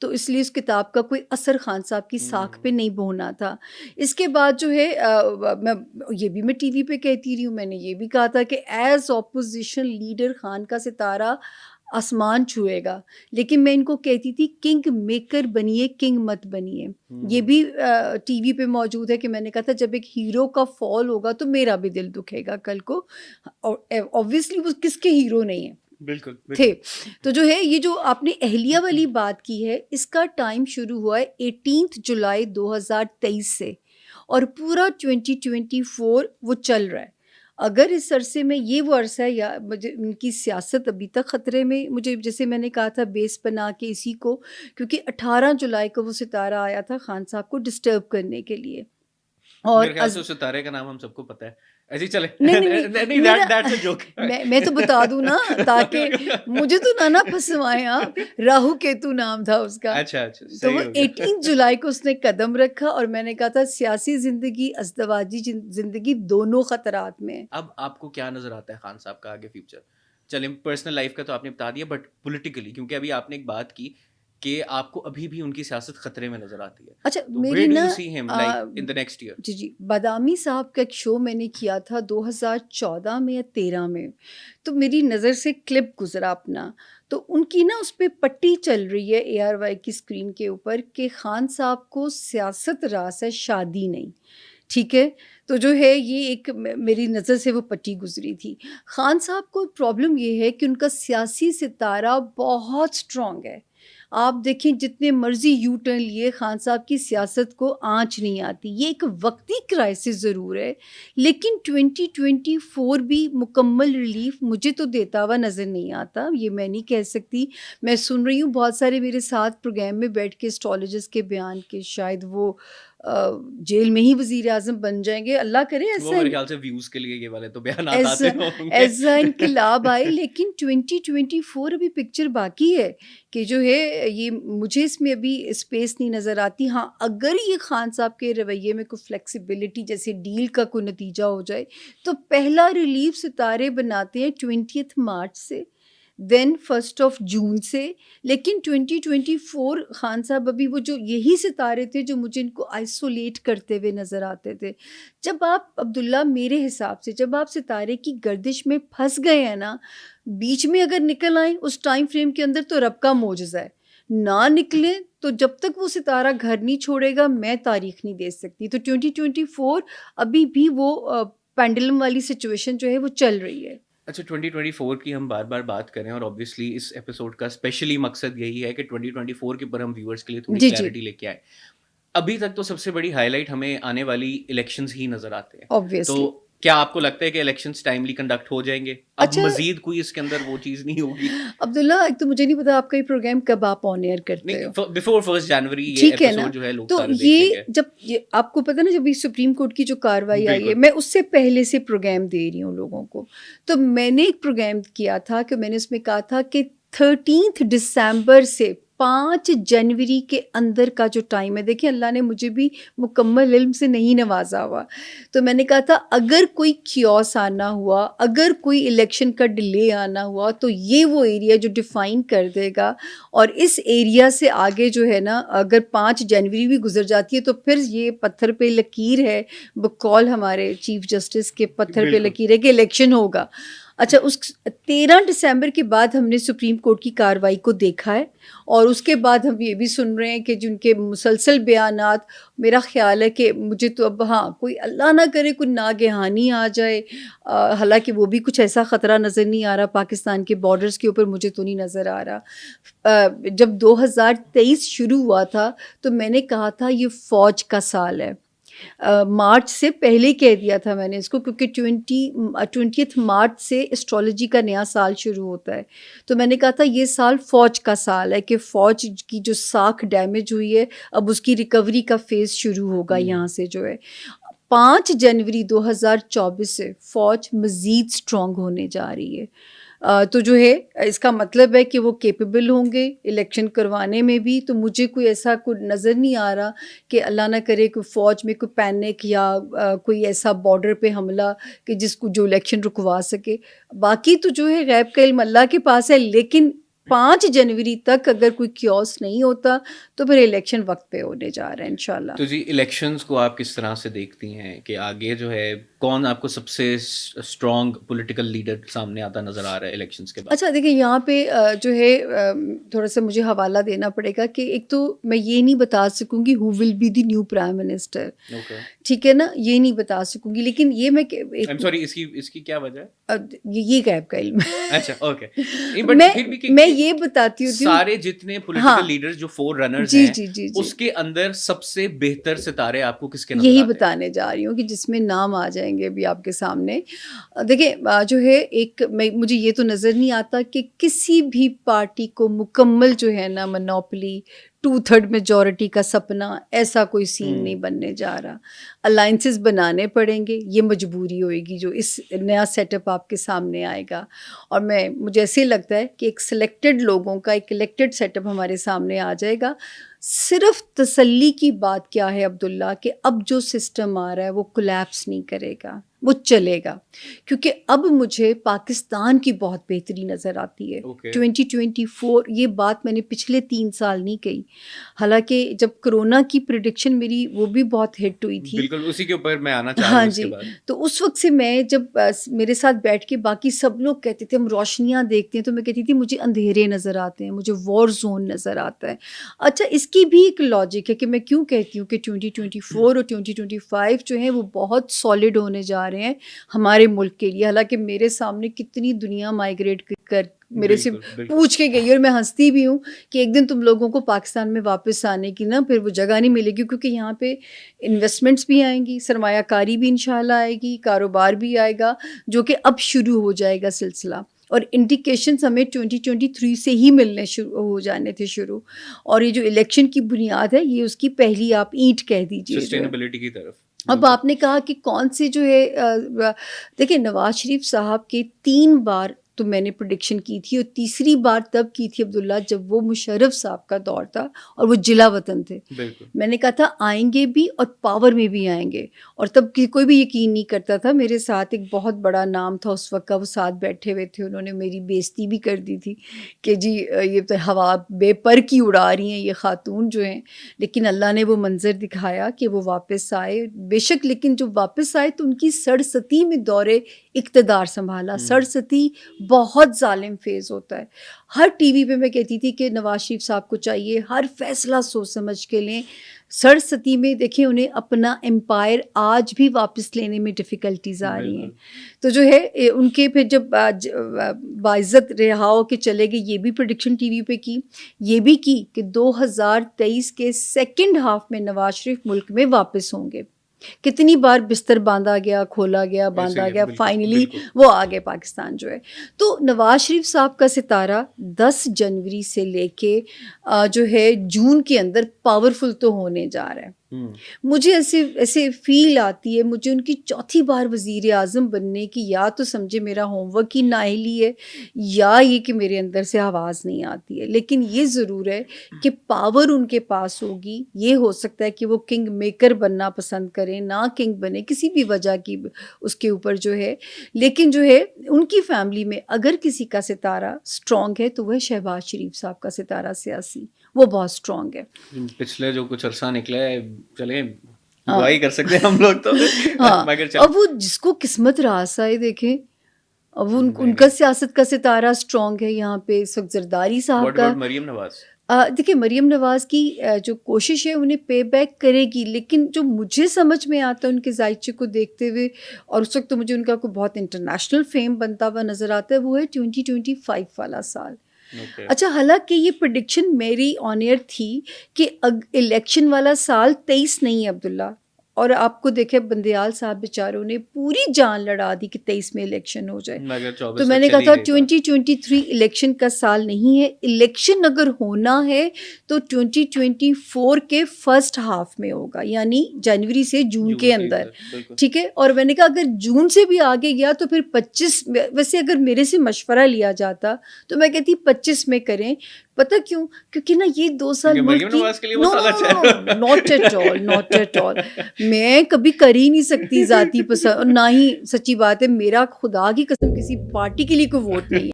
تو اس لیے اس کتاب کا کوئی اثر خان صاحب کی ساکھ پہ نہیں ہونا تھا. اس کے بعد جو ہے میں یہ بھی میں ٹی وی پہ کہتی رہی ہوں, میں نے یہ بھی کہا تھا کہ ایز اپوزیشن لیڈر خان کا ستارہ آسمان چھوئے گا, لیکن میں ان کو کہتی تھی کنگ میکر بنیے, کنگ مت بنیے. یہ بھی ٹی وی پہ موجود ہے کہ میں نے کہا تھا جب ایک ہیرو کا فال ہوگا تو میرا بھی دل دکھے گا کل کو. اوبویسلی وہ کس کے ہیرو نہیں ہیں, بالکل تھے. تو جو ہے یہ جو آپ نے اہلیہ والی بات کی ہے, اس کا ٹائم شروع ہوا ہے 18 جولائی 2023 سے, اور پورا 2024 وہ چل رہا ہے. اگر اس عرصے میں یہ وہ عرصہ ہے یا مجھے ان کی سیاست ابھی تک خطرے میں, مجھے جیسے میں نے کہا تھا بیس بنا کے اسی کو, کیونکہ 18 جولائی کو وہ ستارہ آیا تھا خان صاحب کو ڈسٹرب کرنے کے لیے. اور میرے خیال سے اس ستارے کا نام ہم سب کو پتہ ہے, ایسے ہی چلے. نہیں میں تو بتا دوں نا تاکہ مجھے تو نہ پھنسوائیں آپ. راہو کیتو نام تھا اس کا. اچھا تو وہ 18 جولائی کو اس نے قدم رکھا, اور میں نے کہا تھا سیاسی زندگی ازدواجی زندگی دونوں خطرات میں. اب آپ کو کیا نظر آتا ہے خان صاحب کا آگے فیوچر؟ چلیں پرسنل لائف کا تو آپ نے بتا دیا, بٹ پولیٹیکلی, کیونکہ ابھی آپ نے ایک بات کی کہ آپ کو ابھی بھی ان کی سیاست خطرے میں نظر آتی ہے. اچھا میری نا جی بادامی صاحب کا ایک شو میں نے کیا تھا 2014 میں یا 13 میں, تو میری نظر سے کلپ گزرا اپنا, تو ان کی نا اس پہ پٹی چل رہی ہے ARY کی اسکرین کے اوپر کہ خان صاحب کو سیاست راس ہے, شادی نہیں. ٹھیک ہے, تو جو ہے یہ ایک میری نظر سے وہ پٹی گزری تھی. خان صاحب کو پرابلم یہ ہے کہ ان کا سیاسی ستارہ بہت اسٹرانگ ہے. آپ دیکھیں جتنے مرضی یو ٹرن لیے خان صاحب کی سیاست کو آنچ نہیں آتی. یہ ایک وقتی کرائسس ضرور ہے, لیکن 2024 بھی مکمل ریلیف مجھے تو دیتا ہوا نظر نہیں آتا. یہ میں نہیں کہہ سکتی. میں سن رہی ہوں بہت سارے میرے ساتھ پروگرام میں بیٹھ کے اسٹرالوجسٹ کے بیان کہ شاید وہ جیل میں ہی وزیر اعظم بن جائیں گے. اللہ کرے وہ میرے خیال سے ویوز کے لیے یہ والے تو بیانات آتے ہوں گے ایسا انقلاب آئے. لیکن 2024 ابھی پکچر باقی ہے کہ جو ہے یہ مجھے اس میں ابھی اسپیس نہیں نظر آتی. ہاں اگر یہ خان صاحب کے رویے میں کوئی فلیکسیبلٹی جیسے ڈیل کا کوئی نتیجہ ہو جائے تو پہلا ریلیف ستارے بناتے ہیں 20 مارچ سے, دین 1 جون سے. لیکن 2024 خان صاحب ابھی وہ جو یہی ستارے تھے جو مجھے ان کو آئسولیٹ کرتے ہوئے نظر آتے تھے. جب آپ عبداللہ میرے حساب سے جب آپ ستارے کی گردش میں پھنس گئے ہیں نا, بیچ میں اگر نکل آئیں اس ٹائم فریم کے اندر تو رب کا معجزہ ہے. نہ نکلیں تو جب تک وہ ستارہ گھر نہیں چھوڑے گا میں تاریخ نہیں دے سکتی. تو 2024 ابھی بھی وہ پینڈلم والی سچویشن جو ہے وہ چل رہی ہے. اچھا 2024 کی ہم بار بار بات کریں, اور اوبویسلی اس ایپیسوڈ کا اسپیشلی مقصد یہی ہے کہ 2024 کے اوپر ہم ویورز کے لیے تھوڑی کلیئرٹی لے کے آئے. ابھی تک تو سب سے بڑی ہائی لائٹ ہمیں آنے والی الیکشنز ہی نظر آتے ہیں. Obviously. تو کیا آپ کو لگتا ہے کہ الیکشنز ٹائملی کنڈکٹ ہو جائیں گے؟ اب مزید کوئی اس کے اندر وہ چیز نہیں ہوگی؟ عبداللہ ایک تو مجھے نہیں پتا آپ کا یہ پروگرام کب آپ آن ایئر کرتے ہو. بیفور 1 جنوری یہ ٹھیک ہے نا, ایپیسوڈ جو ہے لوگ تو سارے دیکھیں یہ گے. جب آپ کو پتا نا جب یہ سپریم کورٹ کی جو کاروائی آئی ہے, میں اس سے پہلے سے پروگرام دے رہی ہوں لوگوں کو. تو میں نے ایک پروگرام کیا تھا کہ میں نے اس میں کہا تھا کہ 13 دسمبر سے 5 جنوری کے اندر کا جو ٹائم ہے, دیکھیں اللہ نے مجھے بھی مکمل علم سے نہیں نوازا ہوا, تو میں نے کہا تھا اگر کوئی کیوس آنا ہوا, اگر کوئی الیکشن کا ڈیلے آنا ہوا تو یہ وہ ایریا جو ڈیفائن کر دے گا. اور اس ایریا سے آگے جو ہے نا اگر 5 جنوری بھی گزر جاتی ہے تو پھر یہ پتھر پہ لکیر ہے, بقول ہمارے چیف جسٹس کے پتھر پہ لکیر ہے کہ الیکشن ہوگا. اچھا اس 13 دسمبر کے بعد ہم نے سپریم کورٹ کی کاروائی کو دیکھا ہے, اور اس کے بعد ہم یہ بھی سن رہے ہیں کہ جن کے مسلسل بیانات, میرا خیال ہے کہ مجھے تو اب ہاں کوئی اللہ نہ کرے کوئی ناگہانی آ جائے, حالانکہ وہ بھی کچھ ایسا خطرہ نظر نہیں آ رہا پاکستان کے بارڈرز کے اوپر, مجھے تو نہیں نظر آ رہا. جب 2023 شروع ہوا تھا تو میں نے کہا تھا یہ فوج کا سال ہے. مارچ سے پہلے کہہ دیا تھا میں نے اس کو, کیونکہ 20 مارچ سے اسٹرالوجی کا نیا سال شروع ہوتا ہے. تو میں نے کہا تھا یہ سال فوج کا سال ہے کہ فوج کی جو ساکھ ڈیمیج ہوئی ہے اب اس کی ریکوری کا فیز شروع ہوگا. یہاں سے جو ہے 5 جنوری 2024 سے فوج مزید اسٹرانگ ہونے جا رہی ہے. تو جو ہے اس کا مطلب ہے کہ وہ کیپیبل ہوں گے الیکشن کروانے میں بھی. تو مجھے کوئی ایسا کوئی نظر نہیں آ رہا کہ اللہ نہ کرے کوئی فوج میں کوئی پینک یا کوئی ایسا بارڈر پہ حملہ کہ جس کو جو الیکشن رکوا سکے. باقی تو جو ہے غیب کا علم اللہ کے پاس ہے, لیکن 5 जनवरी तक अगर कोई क्योस नहीं होता तो फिर इलेक्शन वक्त पे होने जा रहा है इंशाल्लाह। तो जी इलेक्शंस को आप किस तरह से देखती हैं कि आगे जो है कौन आपको सबसे स्ट्रॉन्ग पॉलिटिकल लीडर सामने आता नजर आ रहा है इलेक्शंस के बाद? अच्छा देखिए यहाँ पे जो है थोड़ा सा मुझे हवाला देना पड़ेगा कि एक तो मैं ये नहीं बता सकूँगी who will be the new prime minister, ठीक है ना, ये नहीं बता सकूँगी, लेकिन ये मैं सॉरी इसकी क्या वजह है? ये गैब का इल्म है। अच्छा ओके, मैं ये बताती हूँ सारे जितने पॉलिटिकल लीडर्स जो 4 रनर्स हैं जी उसके अंदर सबसे बेहतर सितारे आपको किसके नजर यही आते हैं? बताने जा रही हूँ कि जिसमें नाम आ जाएंगे अभी आपके सामने। देखिए जो है एक मुझे ये तो नज़र नहीं आता कि किसी भी पार्टी को मुकम्मल जो है ना मोनोपोली 2/3 मेजॉरिटी का सपना, ऐसा कोई सीन नहीं बनने जा रहा। अलाइंसेस बनाने पड़ेंगे, ये मजबूरी होएगी जो इस नया सेटअप आपके सामने आएगा। और मुझे ऐसे लगता है कि एक सिलेक्टेड लोगों का एक इलेक्टेड सेटअप हमारे सामने आ जाएगा। सिर्फ तसल्ली की बात क्या है अब्दुल्ला कि अब जो सिस्टम आ रहा है वो कोलैप्स नहीं करेगा, वो चलेगा, क्योंकि अब मुझे पाकिस्तान की बहुत बेहतरी नज़र आती है। 2024 ये बात मैंने पिछले 3 साल नहीं कही, हालांकि जब कोरोना की प्रिडिक्शन मेरी वो भी बहुत हिट हुई थी, बिल्कुल उसी के ऊपर मैं आना चाह रहा हूं। हाँ जी, तो उस वक्त से मैं जब मेरे साथ बैठ के बाकी सब लोग कहते थे हम रोशनियाँ देखते हैं, तो मैं कहती थी मुझे अंधेरे नज़र आते हैं, मुझे वॉर जोन नज़र आता है। अच्छा इसकी भी एक लॉजिक है कि मैं क्यों कहती हूँ कि 2024 और 2025 जो है वो बहुत सॉलिड होने जा रहे हैं हमारे मुल्क के लिए। हालांकि मेरे सामने कितनी दुनिया माइग्रेट कर मेरे से पूछ के गई, और मैं हंसती भी हूँ कि एक दिन तुम लोगों को पाकिस्तान में वापस आने की ना फिर वो जगह नहीं मिलेगी, क्योंकि यहाँ पे इन्वेस्टमेंट्स भी आएंगी, सरमायाकारी भी इंशाल्लाह आएगी, कारोबार भी आएगा, जो कि अब शुरू हो जाएगा सिलसिला। और इंडिकेशंस हमें 2023 से ही मिलने शुरू हो जाने थे शुरू, और ये जो इलेक्शन की बुनियाद है ये उसकी पहली आप ईंट कह दीजिए सस्टेनेबिलिटी की तरफ। अब आपने कहा कि कौन से जो है, देखिए नवाज शरीफ साहब के 3 बार तो मैंने प्रेडिक्शन की थी, और तीसरी बार तब की थी अब्दुल्ला जब वो मुशर्रफ साहब का दौर था और वो जिला वतन थे। मैंने कहा था आएंगे भी और पावर में भी आएंगे, और तब कोई भी यकीन नहीं करता था। मेरे साथ एक बहुत बड़ा नाम था उस वक्त का, वो साथ बैठे हुए थे, उन्होंने मेरी बेइज्जती भी कर दी थी कि जी ये तो हवा बेपर की उड़ा रही हैं ये खातून जो हैं। लेकिन अल्लाह ने वो मंज़र दिखाया कि वो वापस आए बेशक, लेकिन जो वापस आए तो उनकी सड़सती में दौरे इक़्तिदार संभाला। सड़सती बहुत जालिम फेज़ होता है। हर टीवी पे मैं कहती थी कि नवाज शरीफ साहब को चाहिए हर फैसला सोच समझ के लें। सड़सती में देखिए उन्हें अपना एम्पायर आज भी वापस लेने में डिफ़िकल्टीज़ आ रही हैं। तो जो है उनके फिर जब बाइज़्ज़त रिहा हो के चले गए, ये भी प्रेडिक्शन टीवी पे की, ये भी की कि 2023 के सेकंड हाफ में नवाज शरीफ मुल्क में वापस होंगे। कितनी बार बिस्तर बांधा गया, खोला गया, बांधा गया, फाइनली वो आ गए पाकिस्तान जो है। तो नवाज शरीफ साहब का सितारा 10 जनवरी से लेके जो है जून के अंदर पावरफुल तो होने जा रहा है। मुझे ऐसे फील आती है, मुझे उनकी चौथी बार वज़ीर आज़म बनने की या तो समझे मेरा होमवर्क की नाअहली है, या ये कि मेरे अंदर से आवाज़ नहीं आती है। लेकिन ये ज़रूर है कि पावर उनके पास होगी। ये हो सकता है कि वो किंग मेकर बनना पसंद करें, ना किंग बने किसी भी वजह की उसके ऊपर जो है। लेकिन जो है उनकी फैमिली में अगर किसी का सितारा स्ट्रॉन्ग है तो वह शहबाज शरीफ साहब का सितारा सियासी, वो बहुत स्ट्रॉन्ग है। पिछले जो कुछ अरसा निकला है, चले दुआई कर सकते हैं हम लोग तो। हाँ, अब वो जिसको किस्मत रास आए देखें, अब उनका सियासत का सितारा स्ट्रॉन्ग है यहाँ पे। इस वक्त जरदारी साहब का, मरियम नवाज, देखिए मरियम नवाज़ की जो कोशिश है उन्हें पे बैक करेगी, लेकिन जो मुझे समझ में आता है उनके जायचे को देखते हुए, और उस वक्त तो मुझे उनका कोई बहुत इंटरनेशनल फेम बनता हुआ नज़र आता है, वो है 2025 वाला साल। अच्छा, हालांकि ये प्रेडिक्शन मेरी ऑन एयर थी कि इलेक्शन वाला साल 23 नहीं है अब्दुल्ला, और आपको देखे बंदयाल साहब बेचारों ने पूरी जान लड़ा दी कि 23 में इलेक्शन हो जाए। तो मैंने कहा था 2023 इलेक्शन का साल नहीं है। इलेक्शन अगर होना है तो 2024 के फर्स्ट हाफ में होगा, यानी जनवरी से जून के अंदर, ठीक है। और मैंने कहा अगर जून से भी आगे गया तो फिर 25, वैसे अगर मेरे से मशवरा लिया जाता तो मैं कहती 25 में करें। पता क्यों? क्योंकि ना ये 2 साल नॉट एट ऑल मैं कभी कर ही नहीं सकती ज़ाती पसंद, और ना ही सच्ची बात है मेरा खुदा की कसम किसी पार्टी के लिए कोई वोट नहीं है।